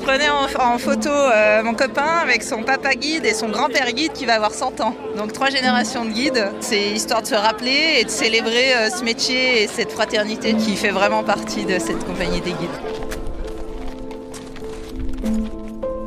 prenais en photo mon copain avec son papa guide et son grand-père guide qui va avoir 100 ans. Donc 3 générations de guides. C'est histoire de se rappeler et de célébrer ce métier et cette fraternité qui fait vraiment partie de cette compagnie des guides.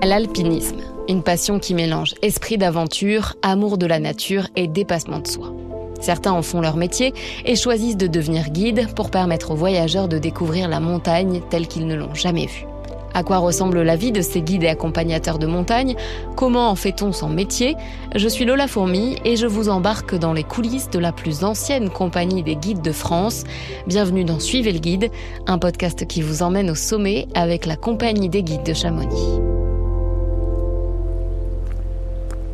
L'alpinisme, une passion qui mélange esprit d'aventure, amour de la nature et dépassement de soi. Certains en font leur métier et choisissent de devenir guides pour permettre aux voyageurs de découvrir la montagne telle qu'ils ne l'ont jamais vue. À quoi ressemble la vie de ces guides et accompagnateurs de montagne ? Comment en fait-on son métier ? Je suis Lola Fourmi et je vous embarque dans les coulisses de la plus ancienne compagnie des guides de France. Bienvenue dans Suivez le guide, un podcast qui vous emmène au sommet avec la compagnie des guides de Chamonix.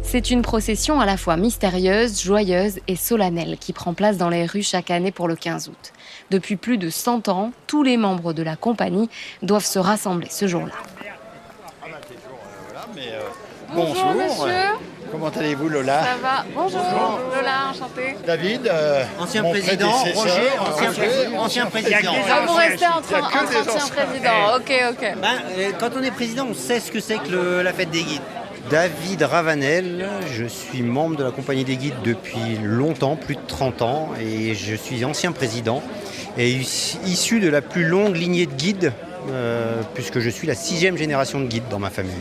C'est une procession à la fois mystérieuse, joyeuse et solennelle qui prend place dans les rues chaque année pour le 15 août. Depuis plus de 100 ans, tous les membres de la compagnie doivent se rassembler ce jour-là. Bonjour monsieur. Comment allez-vous Lola ? Ça va. Bonjour Lola, enchantée. David, ancien mon président, prédécesseur, ancien président. Ah, vous restez entre ancien président. Ok. Quand on est président, on sait ce que c'est que la fête des guides. David Ravanel, je suis membre de la compagnie des guides depuis longtemps, plus de 30 ans, et je suis ancien président et issu de la plus longue lignée de guides, puisque je suis la 6e génération de guides dans ma famille.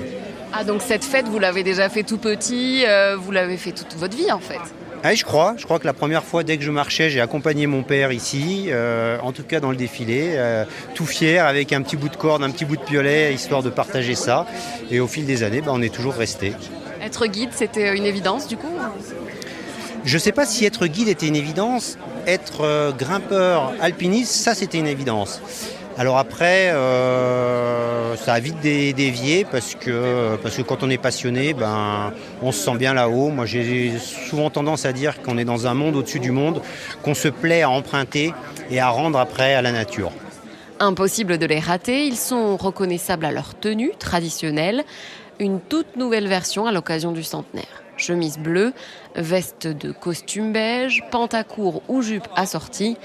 Ah, donc cette fête, vous l'avez déjà fait tout petit, vous l'avez fait toute votre vie en fait. Ah, je crois que la première fois, dès que je marchais, j'ai accompagné mon père ici, en tout cas dans le défilé, tout fier, avec un petit bout de corde, un petit bout de piolet, histoire de partager ça. Et au fil des années, on est toujours resté. Être guide, c'était une évidence du coup ? Je ne sais pas si être guide était une évidence. Être grimpeur alpiniste, ça c'était une évidence. Alors après, ça a vite dévié parce que quand on est passionné, on se sent bien là-haut. Moi, j'ai souvent tendance à dire qu'on est dans un monde au-dessus du monde, qu'on se plaît à emprunter et à rendre après à la nature. Impossible de les rater, ils sont reconnaissables à leur tenue traditionnelle. Une toute nouvelle version à l'occasion du centenaire. Chemise bleue, veste de costume beige, pantacourt ou jupe assortie,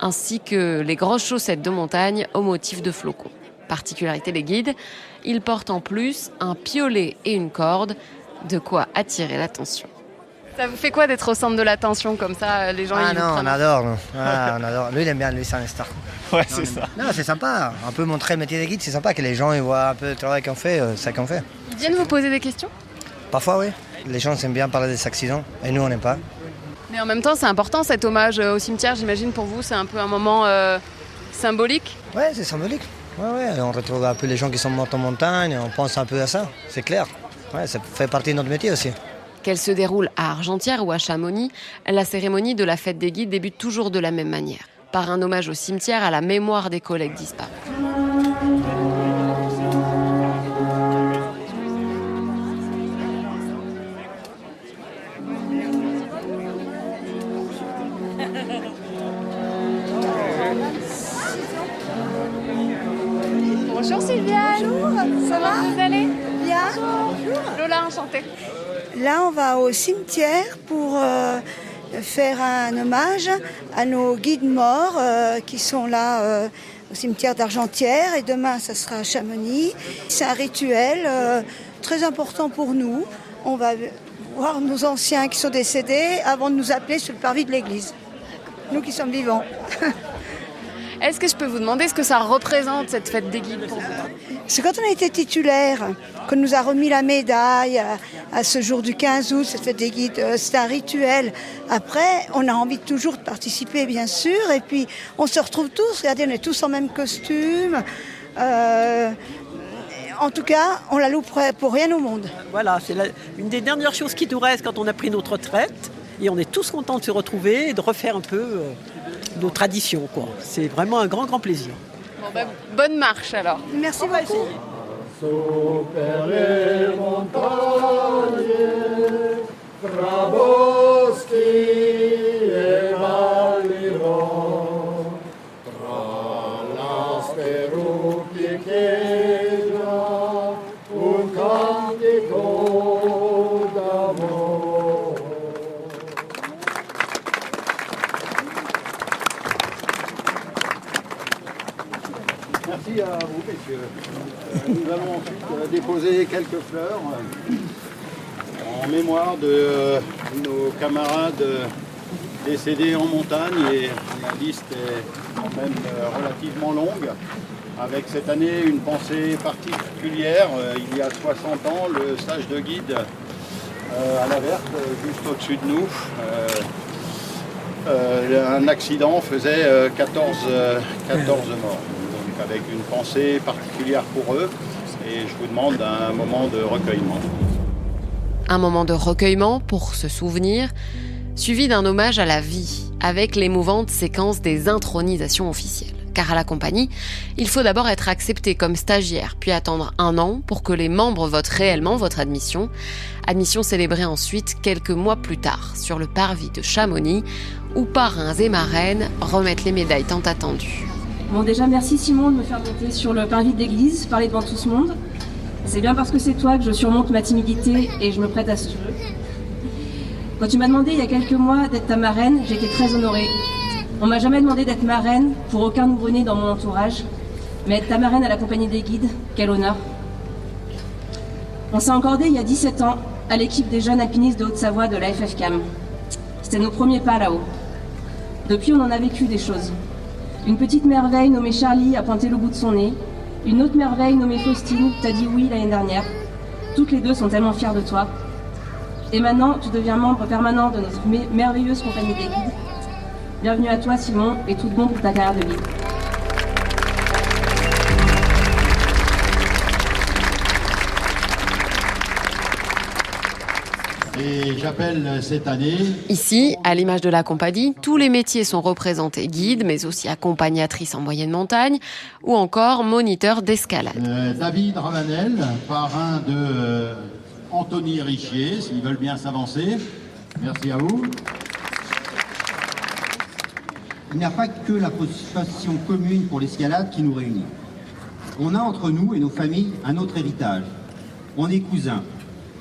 ainsi que les grosses chaussettes de montagne au motif de flocons. Particularité des guides, ils portent en plus un piolet et une corde, de quoi attirer l'attention. Ça vous fait quoi d'être au centre de l'attention comme ça, les gens Ah ils non, vous on prennent... adore. On adore. Lui, il aime bien, lui, c'est un star. Ouais, c'est ça. Non, c'est sympa. Un peu montrer le métier des guides, c'est sympa que les gens ils voient un peu le travail qu'on fait, ça qu'on fait. Ils viennent vous poser des questions ? Parfois, oui. Les gens aiment bien parler des accidents, et nous, on n'aime pas. Mais en même temps, c'est important cet hommage au cimetière, j'imagine pour vous, c'est un peu un moment symbolique. Ouais, c'est symbolique. Ouais, on retrouve un peu les gens qui sont morts en montagne, on pense un peu à ça, c'est clair. Ouais, ça fait partie de notre métier aussi. Qu'elle se déroule à Argentières ou à Chamonix, la cérémonie de la fête des guides débute toujours de la même manière, par un hommage au cimetière à la mémoire des collègues disparus. Bonjour Sylviane. Bonjour, ça va ? Vous allez ? Bien. Bonjour. Lola, enchantée. Là, on va au cimetière pour faire un hommage à nos guides morts qui sont là au cimetière d'Argentières. Et demain, ça sera à Chamonix. C'est un rituel très important pour nous. On va voir nos anciens qui sont décédés avant de nous appeler sur le parvis de l'église. Nous qui sommes vivants. Est-ce que je peux vous demander ce que ça représente, cette fête des guides pour vous ? C'est quand on a été titulaire qu'on nous a remis la médaille à ce jour du 15 août, cette fête des guides. C'est un rituel. Après, on a envie toujours de participer, bien sûr. Et puis, on se retrouve tous. Regardez, on est tous en même costume. En tout cas, on la loupe pour rien au monde. Voilà, c'est une des dernières choses qui nous reste quand on a pris notre retraite. Et on est tous contents de se retrouver et de refaire un peu nos traditions, quoi. C'est vraiment un grand plaisir. Bon, bonne marche alors. Merci beaucoup. Super les montagnes, Grabowski et Valiro, tra las peruquiqueña, un cántico d'amor. Merci à vous, messieurs. Nous allons ensuite déposer quelques fleurs en mémoire de nos camarades décédés en montagne. Et la liste est quand même relativement longue. Avec cette année une pensée particulière. Il y a 60 ans, le stage de guide à la Verte, juste au-dessus de nous. Un accident faisait 14 morts. Donc avec une pensée particulière pour eux. Et je vous demande un moment de recueillement. Un moment de recueillement pour se souvenir, suivi d'un hommage à la vie, avec l'émouvante séquence des intronisations officielles. Car à la compagnie, il faut d'abord être accepté comme stagiaire, puis attendre 1 an pour que les membres votent réellement votre admission. Admission célébrée ensuite quelques mois plus tard, sur le parvis de Chamonix, où parrains et marraines remettent les médailles tant attendues. Bon, déjà, merci Simon de me faire monter sur le parvis de l'église, parler devant tout ce monde. C'est bien parce que c'est toi que je surmonte ma timidité et je me prête à ce jeu. Quand tu m'as demandé il y a quelques mois d'être ta marraine, j'ai été très honorée. On m'a jamais demandé d'être marraine pour aucun nouveau-né dans mon entourage, mais être ta marraine à la compagnie des guides, quel honneur. On s'est encordé il y a 17 ans à l'équipe des jeunes alpinistes de Haute-Savoie de la FFCAM. C'était nos premiers pas là-haut. Depuis, on en a vécu des choses. Une petite merveille nommée Charlie a pointé le bout de son nez. Une autre merveille nommée Faustine t'a dit oui l'année dernière. Toutes les deux sont tellement fières de toi. Et maintenant, tu deviens membre permanent de notre merveilleuse compagnie des guides. Bienvenue à toi Simon et tout de bon pour ta carrière de guide. Et j'appelle cette année... Ici, à l'image de la compagnie, tous les métiers sont représentés, guides, mais aussi accompagnatrices en moyenne montagne, ou encore moniteurs d'escalade. David Ravanel, parrain de Anthony Richier, s'ils veulent bien s'avancer. Merci à vous. Il n'y a pas que la passion commune pour l'escalade qui nous réunit. On a entre nous et nos familles un autre héritage. On est cousins.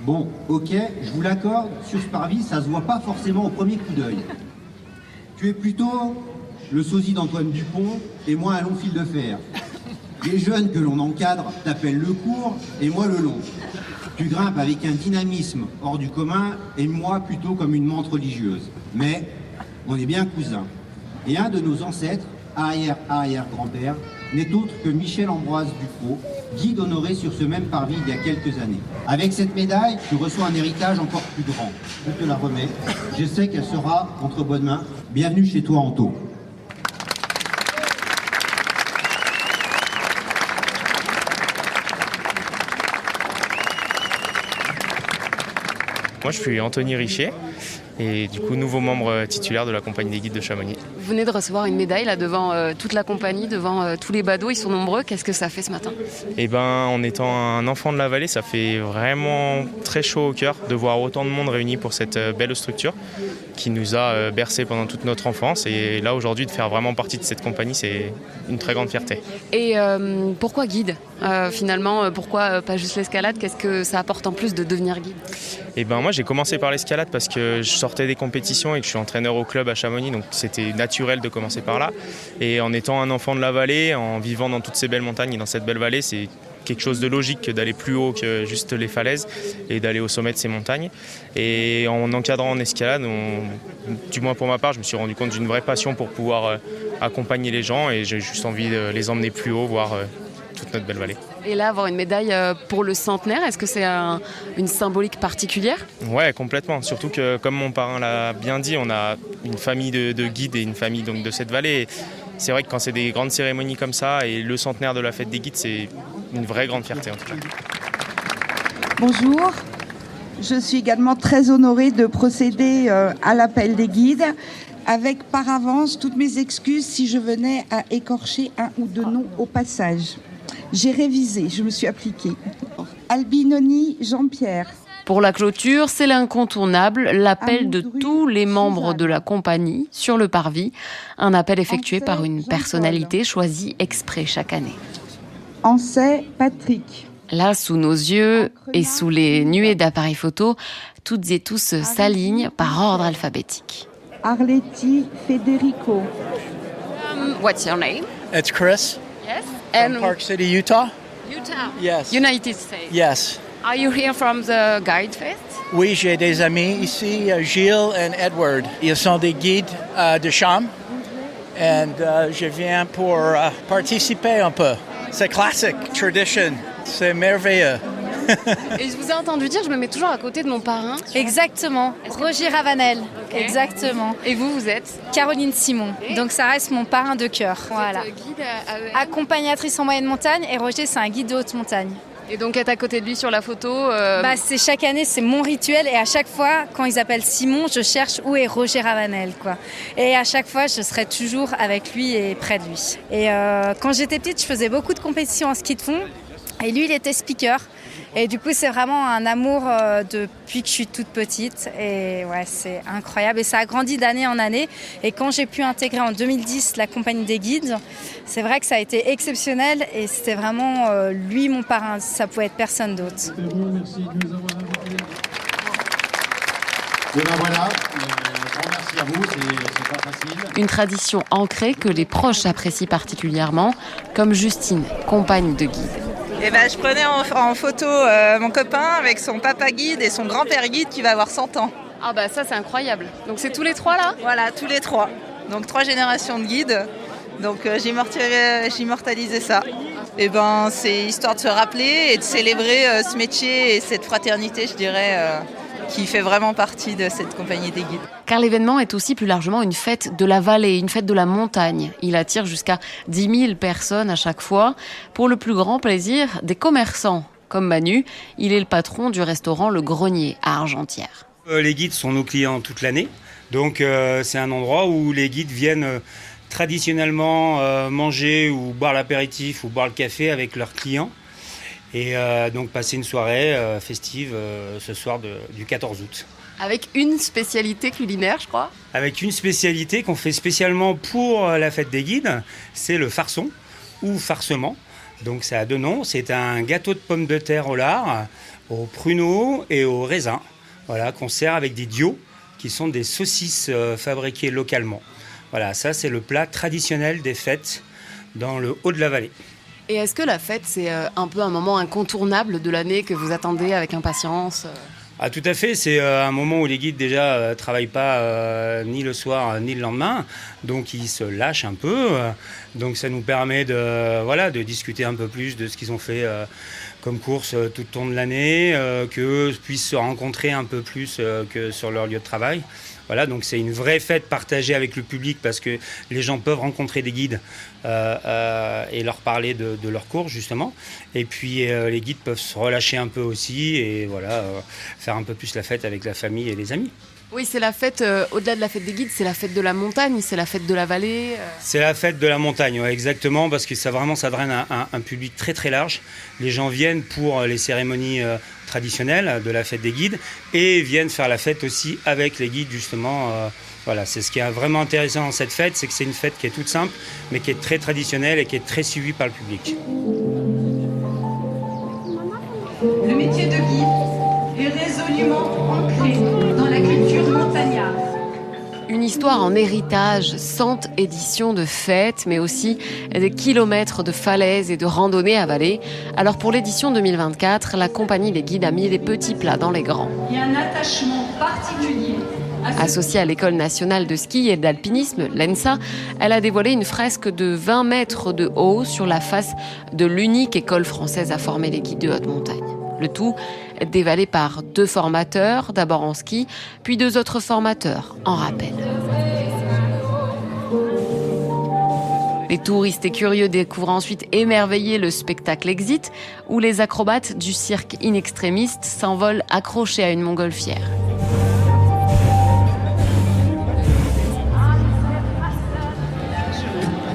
Bon, ok, je vous l'accorde, sur ce parvis, ça se voit pas forcément au premier coup d'œil. Tu es plutôt le sosie d'Antoine Dupont et moi un long fil de fer. Les jeunes que l'on encadre t'appellent le court et moi le long. Tu grimpes avec un dynamisme hors du commun et moi plutôt comme une menthe religieuse. Mais on est bien cousins. Et un de nos ancêtres, arrière-arrière-grand-père, n'est autre que Michel-Ambroise Ducrot, guide honoré sur ce même parvis il y a quelques années. Avec cette médaille, tu reçois un héritage encore plus grand. Je te la remets. Je sais qu'elle sera entre bonnes mains. Bienvenue chez toi, Anto. Moi, je suis Anthony Richier et du coup, nouveau membre titulaire de la compagnie des guides de Chamonix. Vous venez de recevoir une médaille là devant toute la compagnie, devant tous les badauds, ils sont nombreux. Qu'est-ce que ça fait ce matin ? Eh ben, en étant un enfant de la vallée, ça fait vraiment très chaud au cœur de voir autant de monde réuni pour cette belle structure qui nous a bercé pendant toute notre enfance. Et là, aujourd'hui, de faire vraiment partie de cette compagnie, c'est une très grande fierté. Et pourquoi guide finalement ? Pourquoi pas juste l'escalade ? Qu'est-ce que ça apporte en plus de devenir guide ? Eh ben, moi, j'ai commencé par l'escalade parce que je sortais des compétitions et que je suis entraîneur au club à Chamonix, donc c'était naturel de commencer par là. Et en étant un enfant de la vallée, en vivant dans toutes ces belles montagnes et dans cette belle vallée, c'est quelque chose de logique que d'aller plus haut que juste les falaises et d'aller au sommet de ces montagnes. Et en encadrant en escalade, du moins pour ma part, je me suis rendu compte d'une vraie passion pour pouvoir accompagner les gens et j'ai juste envie de les emmener plus haut, voir toute notre belle vallée. Et là, avoir une médaille pour le centenaire, est-ce que c'est une symbolique particulière ? Ouais, complètement. Surtout que, comme mon parrain l'a bien dit, on a une famille de guides et une famille donc, de cette vallée. Et c'est vrai que quand c'est des grandes cérémonies comme ça, et le centenaire de la fête des guides, c'est une vraie grande fierté en tout cas. Bonjour, je suis également très honorée de procéder à l'appel des guides. Avec par avance toutes mes excuses si je venais à écorcher un ou deux noms au passage. J'ai révisé, je me suis appliquée. Albinoni Jean-Pierre. Pour la clôture, c'est l'incontournable, l'appel de tous les membres de la compagnie sur le parvis. Un appel effectué par une personnalité choisie exprès chaque année. Ansay Patrick. Là, sous nos yeux et sous les nuées d'appareils photo, toutes et tous s'alignent par ordre alphabétique. Arletti Federico. What's your name? It's Chris. Yes. From Park City, Utah. Utah. Yes. United States. Yes. Are you here from the Guide Fest? Oui, j'ai des amis ici, Gilles et Edward. Ils sont des guides de chambre. Et je viens pour participer un peu. C'est classique, tradition. C'est merveilleux. Et je vous ai entendu dire, je me mets toujours à côté de mon parrain. Exactement, Roger Ravanel. Okay. Exactement. Et vous êtes Caroline Simon. Okay. Donc ça reste mon parrain de cœur. Voilà. Guide accompagnatrice en moyenne montagne et Roger c'est un guide de haute montagne. Et donc être à côté de lui sur la photo c'est chaque année, c'est mon rituel et à chaque fois, quand ils appellent Simon, je cherche où est Roger Ravanel, quoi. Et à chaque fois, je serai toujours avec lui et près de lui. Et quand j'étais petite, je faisais beaucoup de compétitions en ski de fond et lui, il était speaker. Et du coup, c'est vraiment un amour depuis que je suis toute petite. Et ouais, c'est incroyable. Et ça a grandi d'année en année. Et quand j'ai pu intégrer en 2010 la compagnie des guides, c'est vrai que ça a été exceptionnel. Et c'était vraiment lui, mon parrain. Ça pouvait être personne d'autre. Et ben voilà, grand merci à vous, c'est pas facile. Une tradition ancrée que les proches apprécient particulièrement, comme Justine, compagne de guide. Et je prenais en photo mon copain avec son papa guide et son grand-père guide qui va avoir 100 ans. Ah bah ça c'est incroyable. Donc c'est tous les trois là ? Voilà, tous les trois. Donc 3 générations de guides. Donc j'immortalisais ça. Et c'est histoire de se rappeler et de célébrer ce métier et cette fraternité, je dirais, qui fait vraiment partie de cette compagnie des guides. Car l'événement est aussi plus largement une fête de la vallée, une fête de la montagne. Il attire jusqu'à 10 000 personnes à chaque fois, pour le plus grand plaisir des commerçants. Comme Manu, il est le patron du restaurant Le Grenier à Argentière. Les guides sont nos clients toute l'année, donc c'est un endroit où les guides viennent traditionnellement manger ou boire l'apéritif ou boire le café avec leurs clients. Et donc passer une soirée festive ce soir du 14 août. Avec une spécialité culinaire, je crois. Avec une spécialité qu'on fait spécialement pour la fête des guides, c'est le farçon ou farcement. Donc ça a 2 noms, c'est un gâteau de pommes de terre au lard, au pruneau et au raisin. Voilà, qu'on sert avec des dios, qui sont des saucisses fabriquées localement. Voilà, ça c'est le plat traditionnel des fêtes dans le haut de la vallée. Et est-ce que la fête, c'est un peu un moment incontournable de l'année que vous attendez avec impatience ? Ah, tout à fait, c'est un moment où les guides déjà travaillent pas ni le soir ni le lendemain, donc ils se lâchent un peu. Donc ça nous permet de discuter un peu plus de ce qu'ils ont fait comme course tout au long de l'année, qu'eux puissent se rencontrer un peu plus que sur leur lieu de travail. Voilà, donc c'est une vraie fête partagée avec le public parce que les gens peuvent rencontrer des guides et leur parler de leur course justement. Et puis les guides peuvent se relâcher un peu aussi et faire un peu plus la fête avec la famille et les amis. Oui, c'est la fête, au-delà de la fête des guides, c'est la fête de la montagne, c'est la fête de la vallée. C'est la fête de la montagne, ouais, exactement, parce que ça vraiment ça draine un public très très large. Les gens viennent pour les cérémonies traditionnelles de la fête des guides et viennent faire la fête aussi avec les guides justement. Voilà, c'est ce qui est vraiment intéressant dans cette fête, c'est que c'est une fête qui est toute simple, mais qui est très traditionnelle et qui est très suivie par le public. Le métier de guide est résolument ancré dans la culture montagnarde. Une histoire en héritage, 100 éditions de fêtes, mais aussi des kilomètres de falaises et de randonnées à vallée. Alors pour l'édition 2024, la compagnie des guides a mis les petits plats dans les grands. Il y a un attachement particulier. Associée à l'École nationale de ski et d'alpinisme, l'ENSA, elle a dévoilé une fresque de 20 mètres de haut sur la face de l'unique école française à former les guides de haute montagne. Le tout dévalé par 2 formateurs, d'abord en ski, puis 2 autres formateurs en rappel. Les touristes et curieux découvrent ensuite émerveillés le spectacle Exit, où les acrobates du cirque In Extremis s'envolent accrochés à une montgolfière.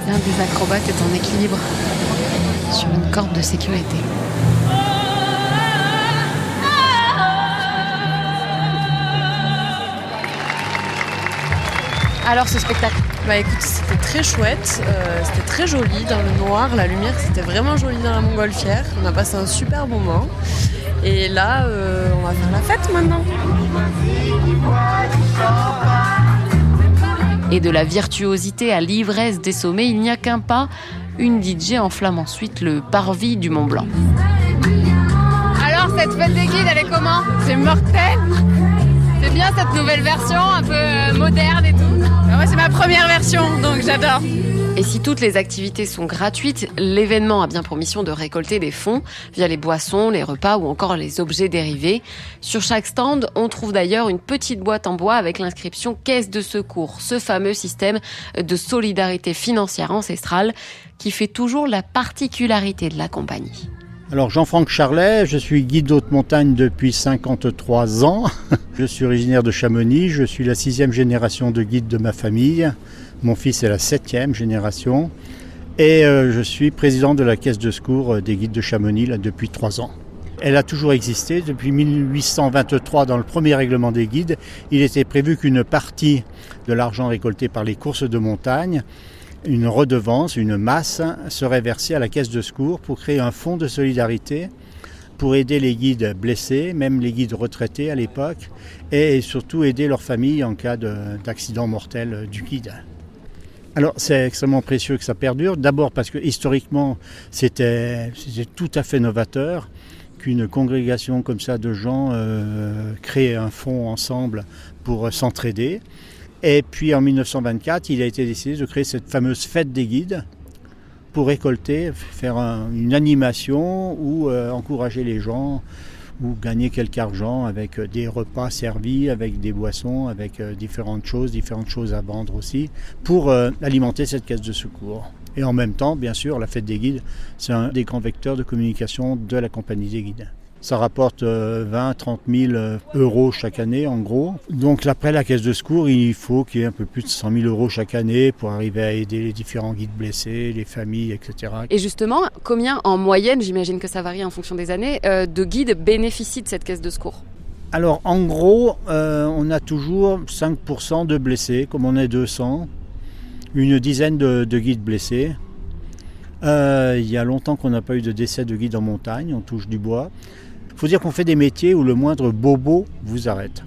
L'un des acrobates est en équilibre sur une corde de sécurité. Alors ce spectacle ? Écoute, c'était très chouette, c'était très joli dans le noir, la lumière c'était vraiment joli dans la montgolfière, on a passé un super moment et là on va faire la fête maintenant. Et de la virtuosité à l'ivresse des sommets, il n'y a qu'un pas, une DJ enflamme ensuite le parvis du Mont Blanc. Alors, cette fête des guides, elle est comment? C'est mortel? C'est bien cette nouvelle version, un peu moderne et tout? Moi, c'est ma première version, donc j'adore. Et si toutes les activités sont gratuites, l'événement a bien pour mission de récolter des fonds via les boissons, les repas ou encore les objets dérivés. Sur chaque stand, on trouve d'ailleurs une petite boîte en bois avec l'inscription Caisse de secours, ce fameux système de solidarité financière ancestrale qui fait toujours la particularité de la compagnie. Alors Jean-Franck Charlet, je suis guide d'haute montagne depuis 53 ans. Je suis originaire de Chamonix, je suis la 6e génération de guide de ma famille. Mon fils est la 7e génération. Et je suis président de la caisse de secours des guides de Chamonix là, depuis 3 ans. Elle a toujours existé. Depuis 1823, dans le premier règlement des guides, il était prévu qu'une partie de l'argent récolté par les courses de montagne, une redevance, une masse, serait versée à la caisse de secours pour créer un fonds de solidarité pour aider les guides blessés, même les guides retraités à l'époque, et surtout aider leurs familles en cas d'accident mortel du guide. Alors c'est extrêmement précieux que ça perdure, d'abord parce que historiquement c'était tout à fait novateur qu'une congrégation comme ça de gens crée un fonds ensemble pour s'entraider. Et puis en 1924, il a été décidé de créer cette fameuse fête des guides pour récolter, faire une animation ou encourager les gens ou gagner quelque argent avec des repas servis, avec des boissons, avec différentes choses à vendre aussi, pour alimenter cette caisse de secours. Et en même temps, bien sûr, la fête des guides, c'est un des grands vecteurs de communication de la compagnie des guides. Ça rapporte 20-30 000 euros chaque année, en gros. Donc après la caisse de secours, il faut qu'il y ait un peu plus de 100 000 euros chaque année pour arriver à aider les différents guides blessés, les familles, etc. Et justement, combien en moyenne, j'imagine que ça varie en fonction des années, de guides bénéficient de cette caisse de secours? Alors en gros, on a toujours 5% de blessés, comme on est 200, une dizaine de guides blessés. Il y a longtemps qu'on n'a pas eu de décès de guides en montagne, on touche du bois. Il faut dire qu'on fait des métiers où le moindre bobo vous arrête.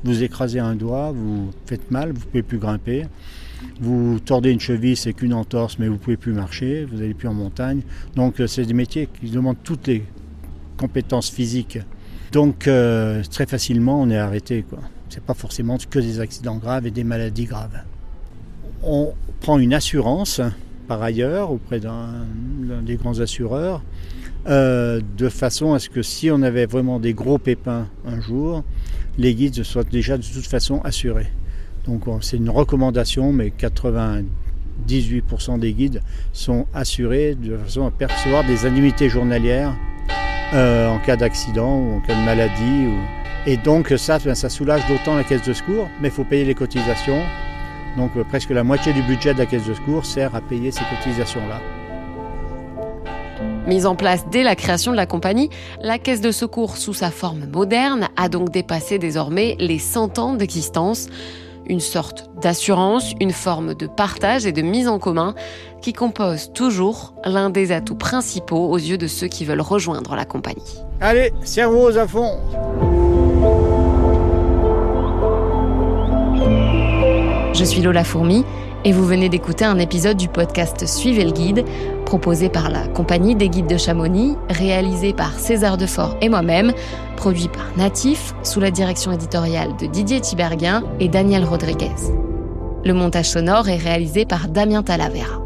Vous écrasez un doigt, vous faites mal, vous ne pouvez plus grimper. Vous tordez une cheville, c'est qu'une entorse, mais vous ne pouvez plus marcher, vous n'allez plus en montagne. Donc c'est des métiers qui demandent toutes les compétences physiques. Donc très facilement, on est arrêté, quoi. Ce n'est pas forcément que des accidents graves et des maladies graves. On prend une assurance, par ailleurs, auprès d'un des grands assureurs, de façon à ce que si on avait vraiment des gros pépins un jour, les guides soient déjà de toute façon assurés. Donc c'est une recommandation, mais 98% des guides sont assurés de façon à percevoir des indemnités journalières en cas d'accident ou en cas de maladie. Et donc ça soulage d'autant la caisse de secours, mais il faut payer les cotisations. Donc presque la moitié du budget de la caisse de secours sert à payer ces cotisations-là. Mise en place dès la création de la compagnie, la caisse de secours sous sa forme moderne a donc dépassé désormais les 100 ans d'existence. Une sorte d'assurance, une forme de partage et de mise en commun qui compose toujours l'un des atouts principaux aux yeux de ceux qui veulent rejoindre la compagnie. Allez, cerveaux à fond! Je suis Lola Fourmi et vous venez d'écouter un épisode du podcast Suivez le guide, proposé par la compagnie des guides de Chamonix, réalisé par César Defort et moi-même, produit par Natif, sous la direction éditoriale de Didier Tiberghien et Daniel Rodriguez. Le montage sonore est réalisé par Damien Talavera.